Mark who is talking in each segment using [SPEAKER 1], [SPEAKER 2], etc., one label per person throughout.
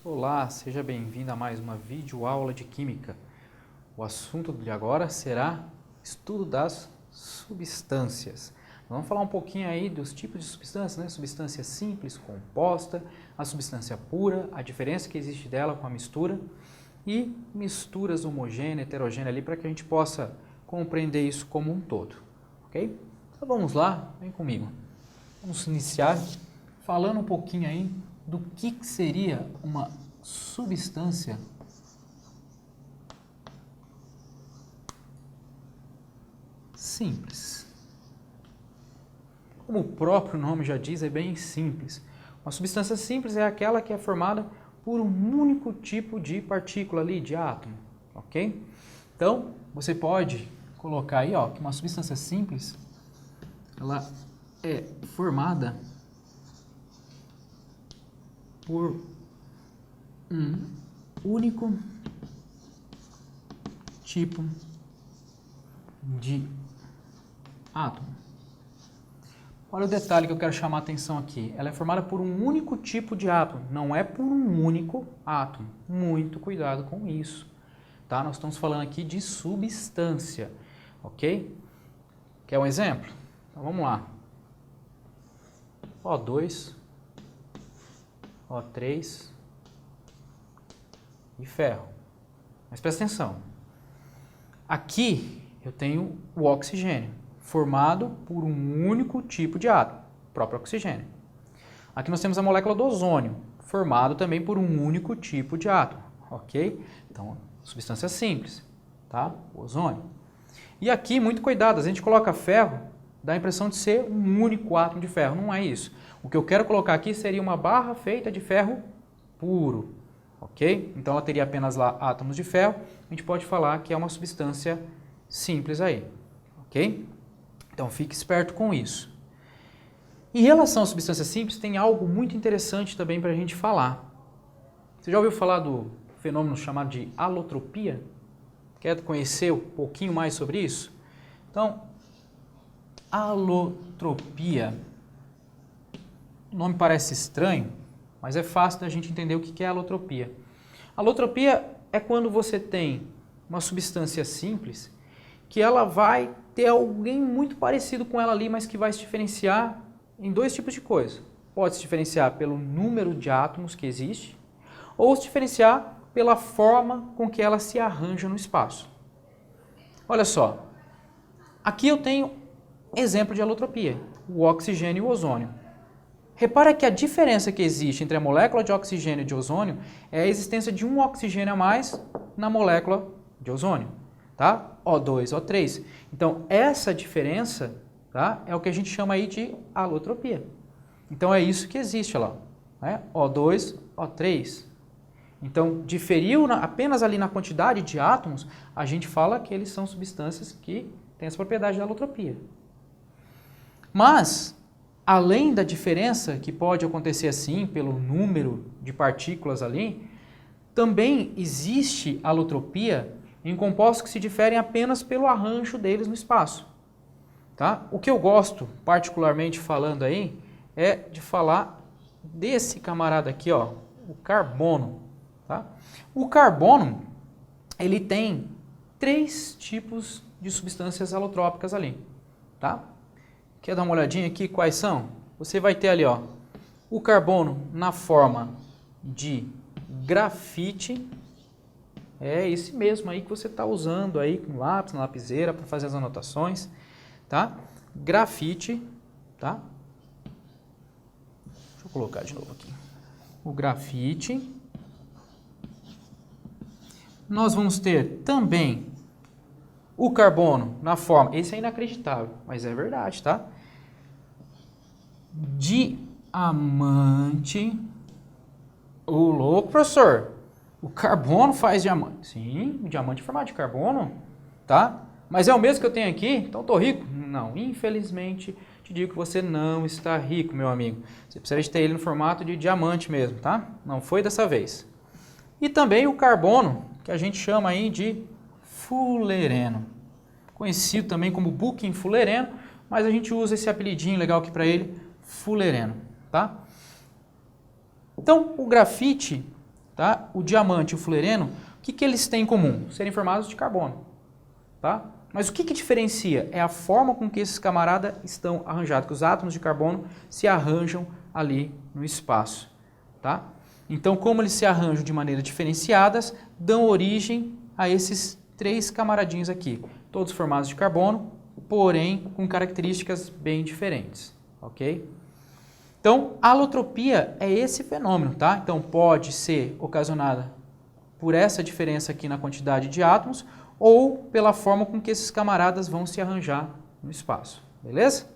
[SPEAKER 1] Olá, seja bem-vindo a mais uma videoaula de Química. O assunto de agora será estudo das substâncias. Vamos falar um pouquinho aí dos tipos de substâncias, né? Substância simples, composta, a substância pura, a diferença que existe dela com a mistura e misturas homogêneas, heterogêneas ali para que a gente possa compreender isso como um todo, ok? Então vamos lá, vem comigo. Vamos iniciar falando um pouquinho aí do que seria uma substância simples. Como o próprio nome já diz, é bem simples. Uma substância simples é aquela que é formada por um único tipo de partícula ali, de átomo, ok? Então, você pode colocar aí, ó, que uma substância simples, ela é formada por um único tipo de átomo. Olha o detalhe que eu quero chamar a atenção aqui. Ela é formada por um único tipo de átomo, não é por um único átomo. Muito cuidado com isso, tá? Nós estamos falando aqui de substância, ok? Quer um exemplo? Então vamos lá. O2, O3 e ferro. Mas presta atenção. Aqui eu tenho o oxigênio, formado por um único tipo de átomo, o próprio oxigênio. Aqui nós temos a molécula do ozônio, formado também por um único tipo de átomo, ok? Então, substância simples, tá? O ozônio. E aqui, muito cuidado, a gente coloca ferro, dá a impressão de ser um único átomo de ferro, não é isso. O que eu quero colocar aqui seria uma barra feita de ferro puro, ok? Então ela teria apenas lá átomos de ferro, a gente pode falar que é uma substância simples aí, ok? Então fique esperto com isso. Em relação à substância simples, tem algo muito interessante também para a gente falar. Você já ouviu falar do fenômeno chamado de alotropia? Quer conhecer um pouquinho mais sobre isso? Então, alotropia, o nome parece estranho, mas é fácil da gente entender o que é alotropia. Alotropia é quando você tem uma substância simples que ela vai ter alguém muito parecido com ela ali, mas que vai se diferenciar em dois tipos de coisa. Pode se diferenciar pelo número de átomos que existe, ou se diferenciar pela forma com que ela se arranja no espaço. Olha só, aqui eu tenho exemplo de alotropia, o oxigênio e o ozônio. Repara que a diferença que existe entre a molécula de oxigênio e de ozônio é a existência de um oxigênio a mais na molécula de ozônio, tá? O2, O3. Então, essa diferença, tá, é o que a gente chama aí de alotropia. Então, é isso que existe lá, né? O2, O3. Então, diferiu apenas ali na quantidade de átomos, a gente fala que eles são substâncias que têm essa propriedade de alotropia. Mas, além da diferença que pode acontecer assim, pelo número de partículas ali, também existe alotropia em compostos que se diferem apenas pelo arranjo deles no espaço. Tá? O que eu gosto, particularmente falando aí, é de falar desse camarada aqui, ó, o carbono. Tá? O carbono, ele tem 3 tipos de substâncias alotrópicas ali. Tá? Quer dar uma olhadinha aqui quais são? Você vai ter ali, ó, o carbono na forma de grafite, é esse mesmo aí que você está usando aí com lápis, na lapiseira para fazer as anotações, tá? Grafite, tá? Deixa eu colocar de novo aqui. O grafite. Nós vamos ter também o carbono na forma, esse é inacreditável, mas é verdade, tá? Diamante. Ô, louco, professor. O carbono faz diamante. Sim, o diamante é formado de carbono, tá? Mas é o mesmo que eu tenho aqui, então estou rico? Não, infelizmente, te digo que você não está rico, meu amigo. Você precisa de ter ele no formato de diamante mesmo, tá? Não foi dessa vez. E também o carbono, que a gente chama aí de fulereno. Conhecido também como buquim-fulereno, mas a gente usa esse apelidinho legal aqui para ele, fulereno, tá? Então, o grafite, tá? O diamante e o fulereno, o que eles têm em comum? Serem formados de carbono, tá? Mas o que diferencia? É a forma com que esses camaradas estão arranjados, que os átomos de carbono se arranjam ali no espaço, tá? Então, como eles se arranjam de maneira diferenciadas, dão origem a esses 3 camaradinhos aqui, todos formados de carbono, porém com características bem diferentes, ok? Então, a alotropia é esse fenômeno, tá? Então, pode ser ocasionada por essa diferença aqui na quantidade de átomos ou pela forma com que esses camaradas vão se arranjar no espaço, beleza?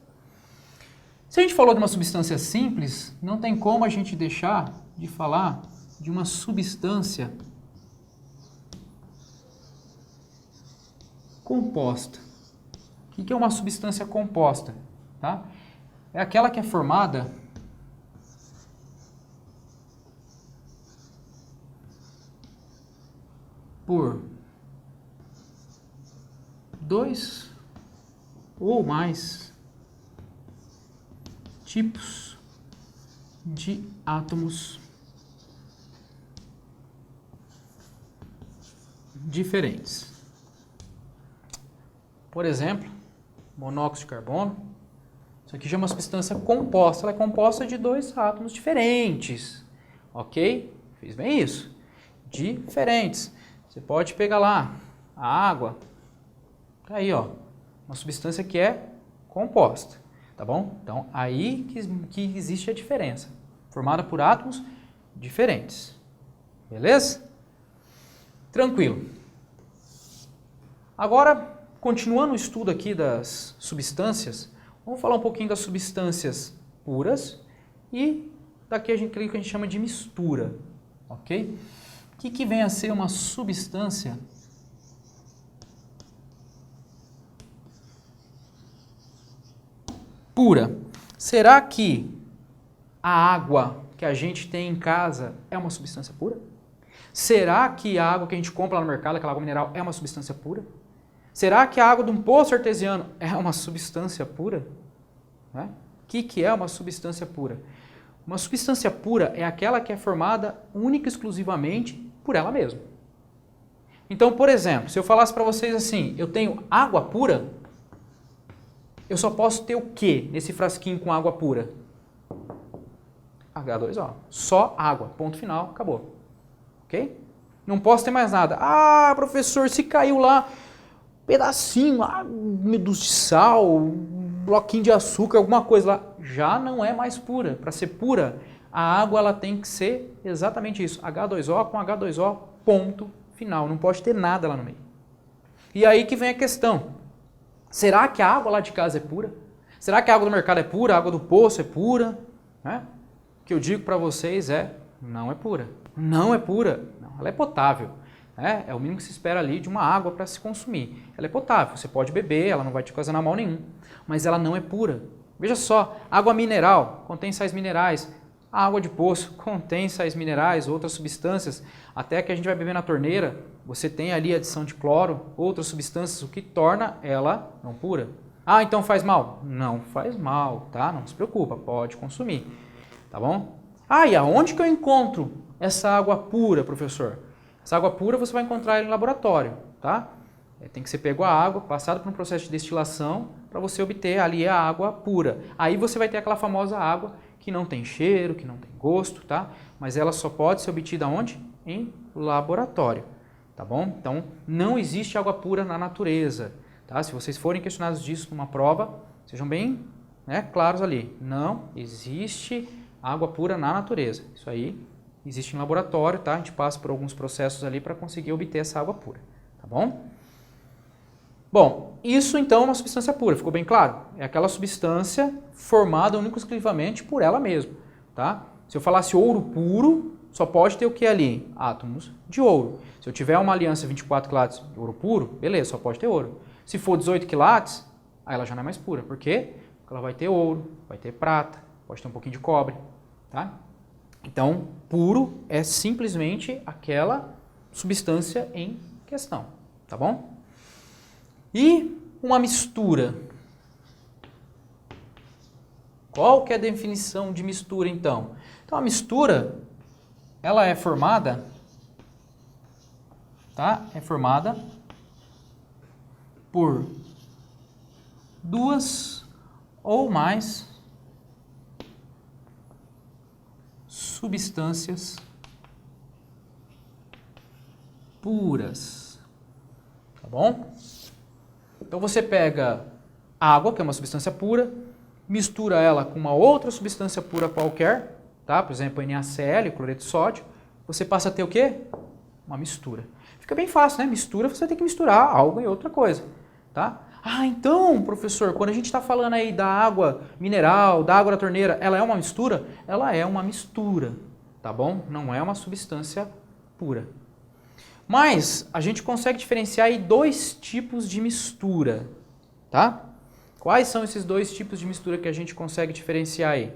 [SPEAKER 1] Se a gente falou de uma substância simples, não tem como a gente deixar de falar de uma substância composta. O que é uma substância composta? Tá? É aquela que é formada por 2 ou mais tipos de átomos diferentes. Por exemplo, monóxido de carbono. Isso aqui já é uma substância composta. Ela é composta de 2 átomos diferentes. Ok? Fiz bem isso. Diferentes. Você pode pegar lá a água. Tá aí, ó. Uma substância que é composta. Tá bom? Então, aí que existe a diferença. Formada por átomos diferentes. Beleza? Tranquilo. Agora, continuando o estudo aqui das substâncias, vamos falar um pouquinho das substâncias puras e daquilo que a gente chama de mistura, ok? O que vem a ser uma substância pura? Será que a água que a gente tem em casa é uma substância pura? Será que a água que a gente compra lá no mercado, aquela água mineral, é uma substância pura? Será que a água de um poço artesiano é uma substância pura? Né? O que é uma substância pura? Uma substância pura é aquela que é formada única e exclusivamente por ela mesma. Então, por exemplo, se eu falasse para vocês assim, eu tenho água pura, eu só posso ter o quê nesse frasquinho com água pura? H2O. Só água. Ponto final. Acabou. Ok? Não posso ter mais nada. Ah, professor, se caiu lá um pedacinho de sal, um bloquinho de açúcar, alguma coisa lá, já não é mais pura. Para ser pura, a água ela tem que ser exatamente isso. H2O com H2O, ponto final. Não pode ter nada lá no meio. E aí que vem a questão. Será que a água lá de casa é pura? Será que a água do mercado é pura? A água do poço é pura? Né? O que eu digo para vocês é, não é pura. Não é pura. Não, ela é potável. Né? É o mínimo que se espera ali de uma água para se consumir. Ela é potável, você pode beber, ela não vai te ocasionar mal nenhum. Mas ela não é pura. Veja só, água mineral contém sais minerais. A água de poço contém sais minerais, outras substâncias. Até que a gente vai beber na torneira, você tem ali adição de cloro, outras substâncias, o que torna ela não pura. Ah, então faz mal? Não faz mal, tá? Não se preocupa, pode consumir. Tá bom? Ah, e aonde que eu encontro essa água pura, professor? Essa água pura você vai encontrar ela em laboratório, tá? Tem que ser pego a água, passado por um processo de destilação, para você obter ali a água pura. Aí você vai ter aquela famosa água que não tem cheiro, que não tem gosto, tá? Mas ela só pode ser obtida onde? Em laboratório, tá bom? Então, não existe água pura na natureza, tá? Se vocês forem questionados disso numa prova, sejam bem claros ali. Não existe água pura na natureza. Isso aí existe em laboratório, tá? A gente passa por alguns processos ali para conseguir obter essa água pura, tá bom? Bom, isso então é uma substância pura, ficou bem claro? É aquela substância formada única e exclusivamente por ela mesma, tá? Se eu falasse ouro puro, só pode ter o que ali? Átomos de ouro. Se eu tiver uma aliança 24 quilates de ouro puro, beleza, só pode ter ouro. Se for 18 quilates, aí ela já não é mais pura. Por quê? Porque ela vai ter ouro, vai ter prata, pode ter um pouquinho de cobre, tá? Então, puro é simplesmente aquela substância em questão, tá bom? E uma mistura. Qual que é a definição de mistura, então? Então, a mistura, ela é formada, tá? É formada por duas ou mais substâncias puras, tá bom? Então você pega água, que é uma substância pura, mistura ela com uma outra substância pura qualquer, tá? Por exemplo, NaCl, cloreto de sódio, você passa a ter o quê? Uma mistura. Fica bem fácil, né? Mistura, você tem que misturar algo e outra coisa, tá? Ah, então, professor, quando a gente está falando aí da água mineral, da água da torneira, ela é uma mistura? Ela é uma mistura, tá bom? Não é uma substância pura. Mas a gente consegue diferenciar aí dois tipos de mistura, tá? Quais são esses dois tipos de mistura que a gente consegue diferenciar aí?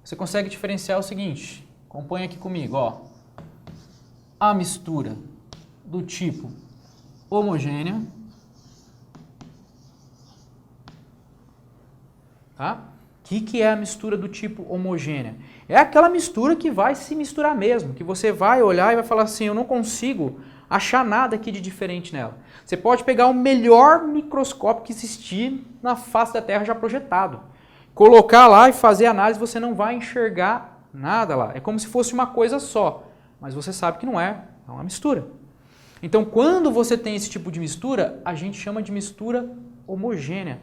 [SPEAKER 1] Você consegue diferenciar o seguinte, acompanha aqui comigo, ó. A mistura do tipo homogênea, tá? O que é a mistura do tipo homogênea? É aquela mistura que vai se misturar mesmo, que você vai olhar e vai falar assim, eu não consigo achar nada aqui de diferente nela. Você pode pegar o melhor microscópio que existir na face da Terra já projetado, colocar lá e fazer análise, você não vai enxergar nada lá. É como se fosse uma coisa só, mas você sabe que não é, é uma mistura. Então, quando você tem esse tipo de mistura, a gente chama de mistura homogênea.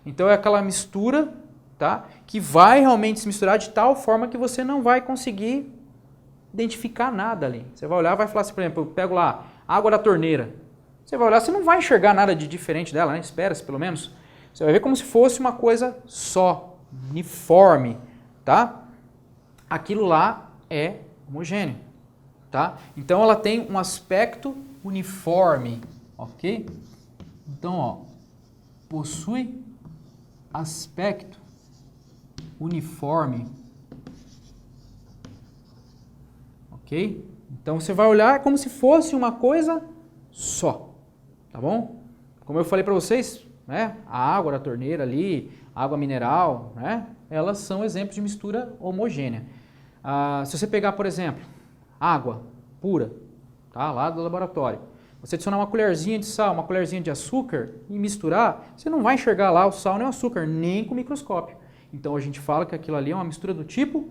[SPEAKER 1] Então, é aquela mistura, tá, que vai realmente se misturar de tal forma que você não vai conseguir identificar nada ali. Você vai olhar e vai falar assim, por exemplo, eu pego lá água da torneira. Você vai olhar, você não vai enxergar nada de diferente dela, né? Espera-se pelo menos. Você vai ver como se fosse uma coisa só, uniforme, tá? Aquilo lá é homogêneo, tá? Então ela tem um aspecto uniforme, ok? Então, ó, possui aspecto uniforme, ok? Então você vai olhar como se fosse uma coisa só, tá bom? Como eu falei para vocês, né? A água da torneira ali, água mineral, né? Elas são exemplos de mistura homogênea. Se você pegar, por exemplo, água pura, tá? Lá do laboratório, você adicionar uma colherzinha de sal, uma colherzinha de açúcar e misturar, você não vai enxergar lá o sal nem o açúcar, nem com o microscópio. Então a gente fala que aquilo ali é uma mistura do tipo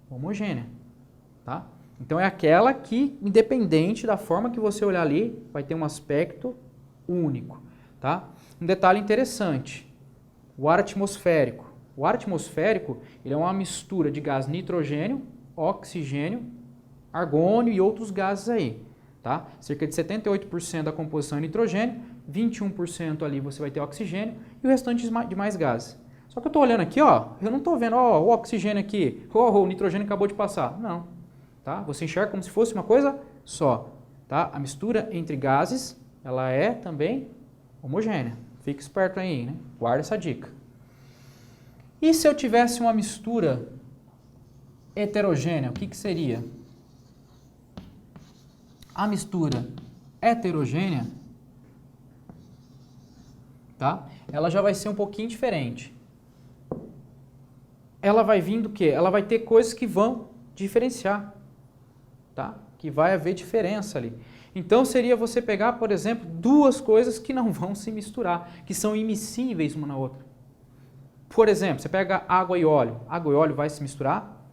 [SPEAKER 1] homogênea, tá? Então é aquela que, independente da forma que você olhar ali, vai ter um aspecto único, tá? Um detalhe interessante, o ar atmosférico. O ar atmosférico, ele é uma mistura de gás nitrogênio, oxigênio, argônio e outros gases aí, tá? Cerca de 78% da composição é nitrogênio, 21% ali você vai ter oxigênio e o restante de mais gases. Só que eu estou olhando aqui, ó, eu não estou vendo, ó, o oxigênio aqui, o nitrogênio acabou de passar. Não, tá? Você enxerga como se fosse uma coisa só, tá? A mistura entre gases, ela é também homogênea. Fique esperto aí, né? Guarda essa dica. E se eu tivesse uma mistura heterogênea, o que seria? A mistura heterogênea, tá? Ela já vai ser um pouquinho diferente. Ela vai vir do quê? Ela vai ter coisas que vão diferenciar, tá? Que vai haver diferença ali. Então seria você pegar, por exemplo, duas coisas que não vão se misturar, que são immiscíveis uma na outra. Por exemplo, você pega água e óleo. Água e óleo vai se misturar?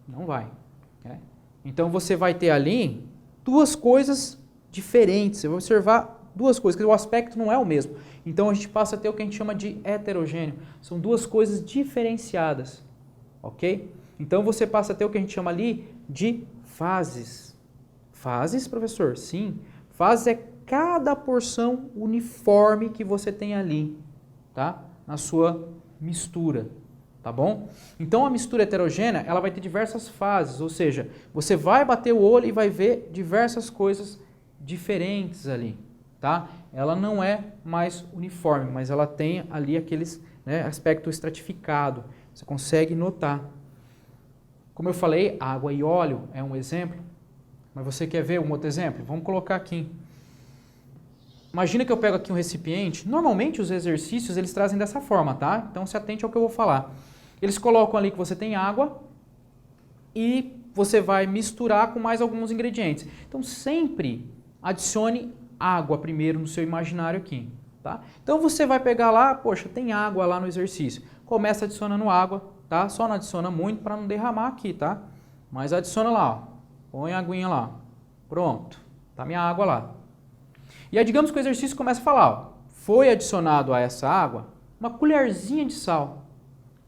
[SPEAKER 1] Não vai, né? Então você vai ter ali duas coisas diferentes. Você vai observar duas coisas, que o aspecto não é o mesmo. Então a gente passa a ter o que a gente chama de heterogêneo. São duas coisas diferenciadas, ok? Então você passa a ter o que a gente chama ali de fases. Fases, professor? Sim. Fases é cada porção uniforme que você tem ali, tá? Na sua mistura, tá bom? Então a mistura heterogênea, ela vai ter diversas fases, ou seja, você vai bater o olho e vai ver diversas coisas diferentes ali, tá? Ela não é mais uniforme, mas ela tem ali aqueles, né, aspecto estratificado, você consegue notar. Como eu falei, água e óleo é um exemplo, mas você quer ver um outro exemplo? Vamos colocar aqui. imagina que eu pego aqui um recipiente. Normalmente os exercícios eles trazem dessa forma, tá? Então se atente ao que eu vou falar. Eles colocam ali que você tem água e você vai misturar com mais alguns ingredientes. Então sempre adicione água primeiro no seu imaginário aqui, tá? Então você vai pegar lá, poxa, tem água lá no exercício. Começa adicionando água, tá? Só não adiciona muito para não derramar aqui, tá? Mas adiciona lá, ó. Põe a aguinha lá. Pronto. Tá minha água lá. E aí digamos que o exercício começa a falar, ó, foi adicionado a essa água uma colherzinha de sal.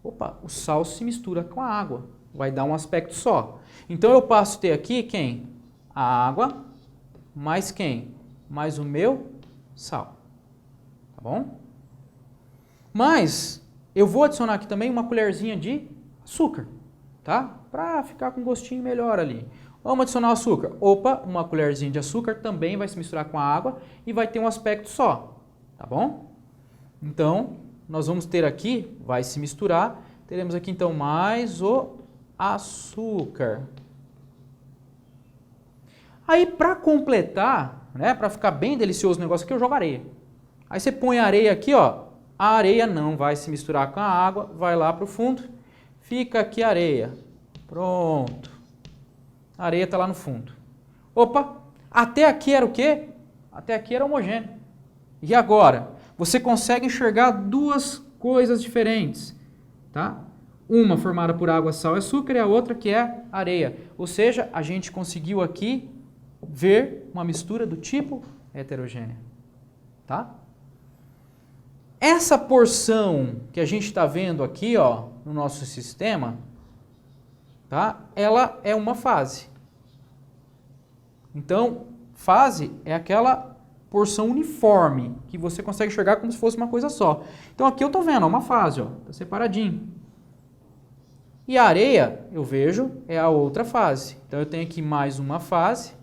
[SPEAKER 1] Opa, o sal se mistura com a água. Vai dar um aspecto só. Então eu passo a ter aqui quem? A água, mais quem? Mais o meu sal. Tá bom? Mas eu vou adicionar aqui também uma colherzinha de açúcar, tá? Para ficar com um gostinho melhor ali. Vamos adicionar o açúcar. Opa, uma colherzinha de açúcar também vai se misturar com a água e vai ter um aspecto só, tá bom? Então, nós vamos ter aqui, vai se misturar, teremos aqui então mais o açúcar. Aí, para completar, né, para ficar bem delicioso o negócio aqui, eu jogo areia. Aí você põe a areia aqui, ó, a areia não vai se misturar com a água, vai lá para o fundo, fica aqui a areia. Pronto. A areia está lá no fundo. Opa, até aqui era o quê? Até aqui era homogêneo. E agora? Você consegue enxergar duas coisas diferentes, tá? Uma formada por água, sal e açúcar e a outra que é areia. Ou seja, a gente conseguiu aqui ver uma mistura do tipo heterogênea, tá? Essa porção que a gente está vendo aqui, ó, no nosso sistema, tá? Ela é uma fase. Então, fase é aquela porção uniforme que você consegue enxergar como se fosse uma coisa só. Então aqui eu estou vendo, ó, uma fase, ó, tá separadinho. E a areia, eu vejo, é a outra fase. Então eu tenho aqui mais uma fase.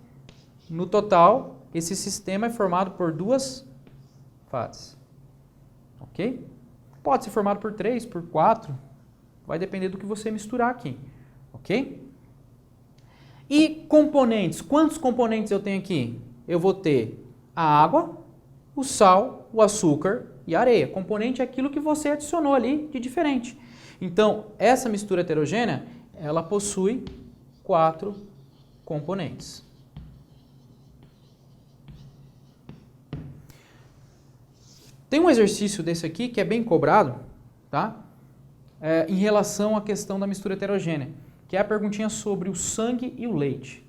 [SPEAKER 1] No total, esse sistema é formado por duas fases. Ok? Pode ser formado por 3, por 4. Vai depender do que você misturar aqui. Ok? E componentes. Quantos componentes eu tenho aqui? Eu vou ter a água, o sal, o açúcar e a areia. Componente é aquilo que você adicionou ali de diferente. Então, essa mistura heterogênea, ela possui 4 componentes. Tem um exercício desse aqui que é bem cobrado, tá? Em relação à questão da mistura heterogênea, que é a perguntinha sobre o sangue e o leite.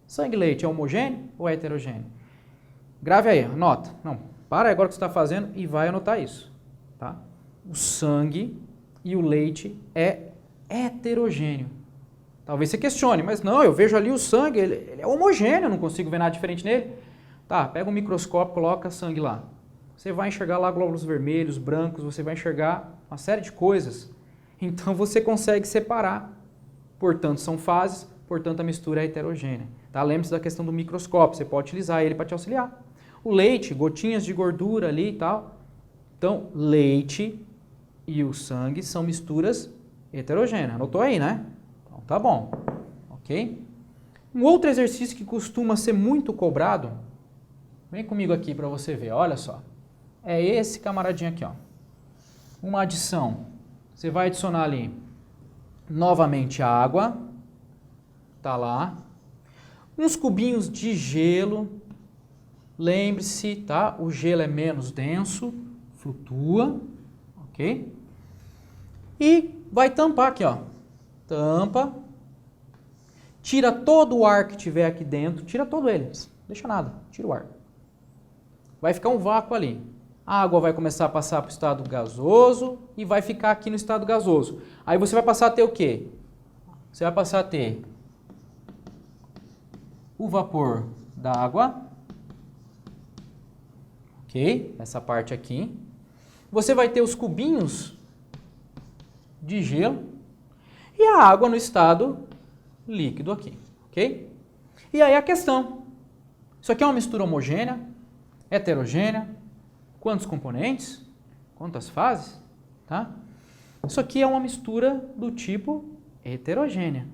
[SPEAKER 1] Sangue e leite é homogêneo ou é heterogêneo? Grave aí, anota. Não, para agora o que você está fazendo e vai anotar isso, tá? O sangue e o leite é heterogêneo. Talvez você questione, mas não, eu vejo ali o sangue, ele é homogêneo, eu não consigo ver nada diferente nele. Tá, pega um microscópio, coloca sangue lá. Você vai enxergar lá glóbulos vermelhos, brancos, você vai enxergar uma série de coisas. Então você consegue separar. Portanto, são fases, portanto a mistura é heterogênea. Tá? Lembre-se da questão do microscópio, você pode utilizar ele para te auxiliar. O leite, gotinhas de gordura ali e tal. Então, leite e o sangue são misturas heterogêneas. Anotou aí, né? Então, tá bom. Ok? Um outro exercício que costuma ser muito cobrado, vem comigo aqui para você ver, olha só. É esse camaradinho aqui, ó. Uma adição. Você vai adicionar ali novamente a água. Tá lá. Uns cubinhos de gelo. Lembre-se, tá? O gelo é menos denso, flutua, ok? E vai tampar aqui, ó. Tampa. Tira todo o ar que tiver aqui dentro, tira todo ele, deixa nada, tira o ar. Vai ficar um vácuo ali. A água vai começar a passar para o estado gasoso e vai ficar aqui no estado gasoso. Aí você vai passar a ter o quê? Você vai passar a ter o vapor da água, ok? Essa parte aqui. Você vai ter os cubinhos de gelo e a água no estado líquido aqui, ok? E aí a questão, isso aqui é uma mistura homogênea, heterogênea, quantos componentes, quantas fases, tá? Isso aqui é uma mistura do tipo heterogênea.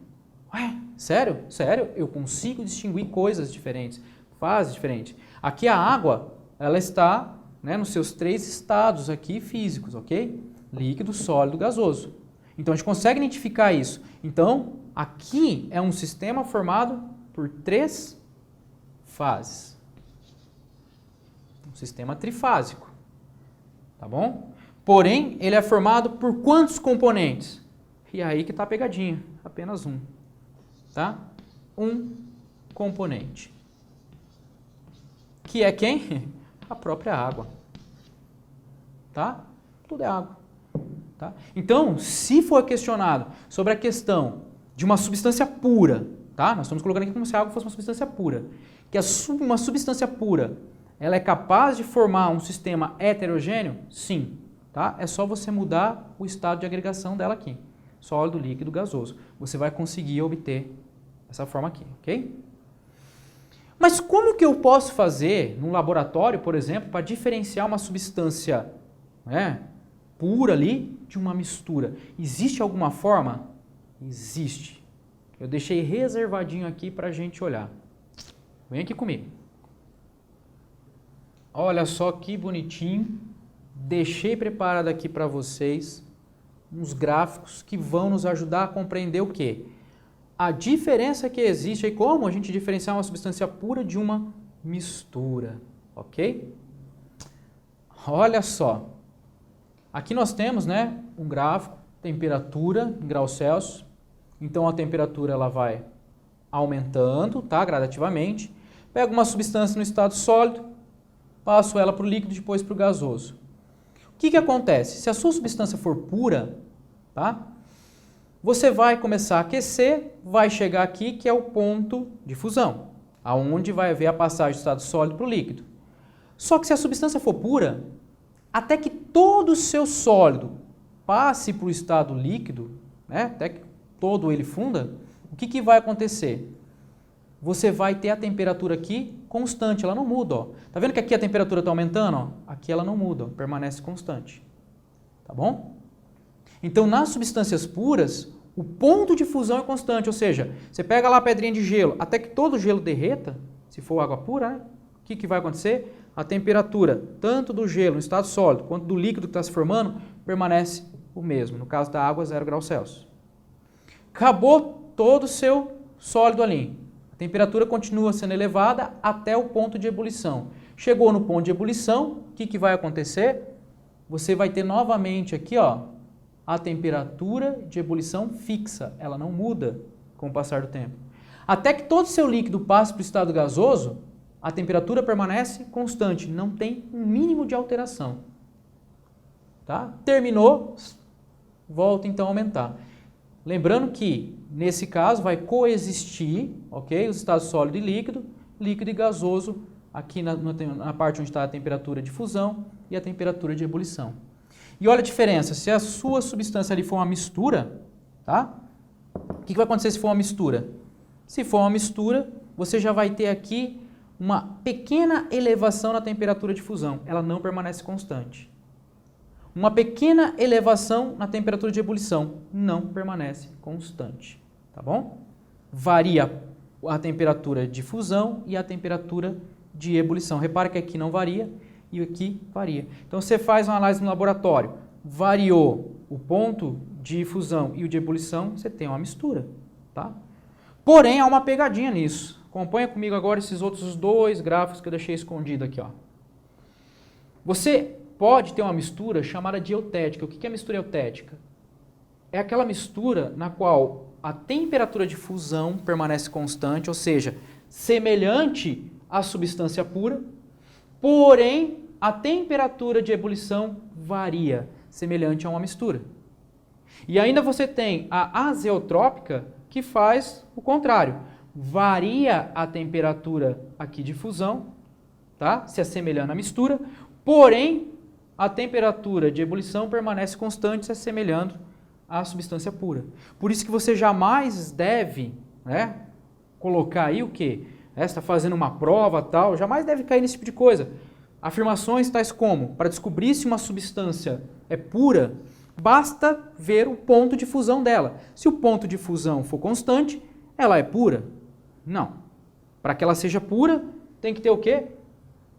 [SPEAKER 1] Ué, sério? Sério? Eu consigo distinguir coisas diferentes, fases diferentes. Aqui a água ela está, né, nos seus 3 estados aqui físicos, ok? Líquido, sólido, gasoso. Então, a gente consegue identificar isso. Então, aqui é um sistema formado por 3 fases. Um sistema trifásico. Tá bom? Porém, ele é formado por quantos componentes? E aí que está a pegadinha. Apenas um. Tá? Um componente. Que é quem? A própria água. Tá? Tudo é água. Tá? Então, se for questionado sobre a questão de uma substância pura, tá? Nós estamos colocando aqui como se a água fosse uma substância pura, que uma substância pura, ela é capaz de formar um sistema heterogêneo? Sim. Tá? É só você mudar o estado de agregação dela aqui. Sólido, líquido, gasoso. Você vai conseguir obter essa forma aqui, ok? Mas como que eu posso fazer num laboratório, por exemplo, para diferenciar uma substância, né, pura ali de uma mistura? Existe alguma forma? Existe. Eu deixei reservadinho aqui para a gente olhar. Vem aqui comigo. Olha só que bonitinho. Deixei preparado aqui para vocês uns gráficos que vão nos ajudar a compreender o quê? A diferença que existe e como a gente diferenciar uma substância pura de uma mistura, ok? Olha só. Aqui nós temos, né, um gráfico, temperatura em graus Celsius. Então a temperatura ela vai aumentando, tá, gradativamente. Pego uma substância no estado sólido, passo ela para o líquido, depois para o gasoso. O que acontece? Se a sua substância for pura, tá, você vai começar a aquecer, vai chegar aqui que é o ponto de fusão, aonde vai haver a passagem do estado sólido para o líquido. Só que se a substância for pura, até que todo o seu sólido passe para o estado líquido, né, até que todo ele funda, o que vai acontecer? Você vai ter a temperatura aqui constante, ela não muda. Ó. Tá vendo que aqui a temperatura está aumentando? Ó? Aqui ela não muda, ó, permanece constante. Tá bom? Então, nas substâncias puras, o ponto de fusão é constante, ou seja, você pega lá a pedrinha de gelo, até que todo o gelo derreta, se for água pura, né? O que vai acontecer? A temperatura, tanto do gelo no estado sólido, quanto do líquido que está se formando, permanece o mesmo. No caso da água, 0 graus Celsius. Acabou todo o seu sólido ali. A temperatura continua sendo elevada até o ponto de ebulição. Chegou no ponto de ebulição, o que vai acontecer? Você vai ter novamente aqui, ó, a temperatura de ebulição fixa. Ela não muda com o passar do tempo. Até que todo o seu líquido passe para o estado gasoso, a temperatura permanece constante, não tem um mínimo de alteração. Tá? Terminou, volta então a aumentar. Lembrando que, nesse caso, vai coexistir, ok? Os estados sólido e líquido e gasoso, aqui na parte onde está a temperatura de fusão e a temperatura de ebulição. E olha a diferença, se a sua substância ali for uma mistura, tá? O que vai acontecer se for uma mistura? Se for uma mistura, você já vai ter aqui uma pequena elevação na temperatura de fusão, ela não permanece constante. Uma pequena elevação na temperatura de ebulição não permanece constante, tá bom? Varia a temperatura de fusão e a temperatura de ebulição. Repara que aqui não varia e aqui varia. Então você faz uma análise no laboratório, variou o ponto de fusão e o de ebulição, você tem uma mistura, tá? Porém, há uma pegadinha nisso. Acompanha comigo agora esses outros 2 gráficos que eu deixei escondido aqui, ó. Você pode ter uma mistura chamada de eutética. O que é mistura eutética? É aquela mistura na qual a temperatura de fusão permanece constante, ou seja, semelhante à substância pura, porém a temperatura de ebulição varia, semelhante a uma mistura. E ainda você tem a azeotrópica, que faz o contrário. Varia a temperatura aqui de fusão, tá? Se assemelhando à mistura, porém a temperatura de ebulição permanece constante, se assemelhando à substância pura. Por isso que você jamais deve, né, colocar aí o quê? Você está fazendo uma prova, tal, jamais deve cair nesse tipo de coisa. Afirmações tais como, para descobrir se uma substância é pura, basta ver o ponto de fusão dela. Se o ponto de fusão for constante, ela é pura? Não. Para que ela seja pura, tem que ter o quê?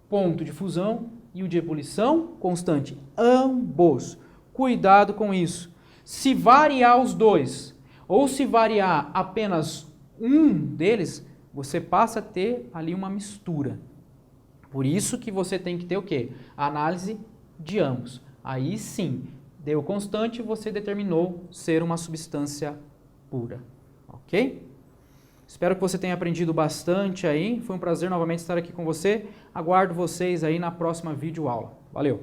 [SPEAKER 1] ponto de fusão e o de ebulição constante. Ambos. Cuidado com isso. Se variar os dois, ou se variar apenas um deles, você passa a ter ali uma mistura. Por isso que você tem que ter o quê? A análise de ambos. Aí sim, deu constante, você determinou ser uma substância pura. Ok? Espero que você tenha aprendido bastante aí. Foi um prazer novamente estar aqui com você. Aguardo vocês aí na próxima videoaula. Valeu!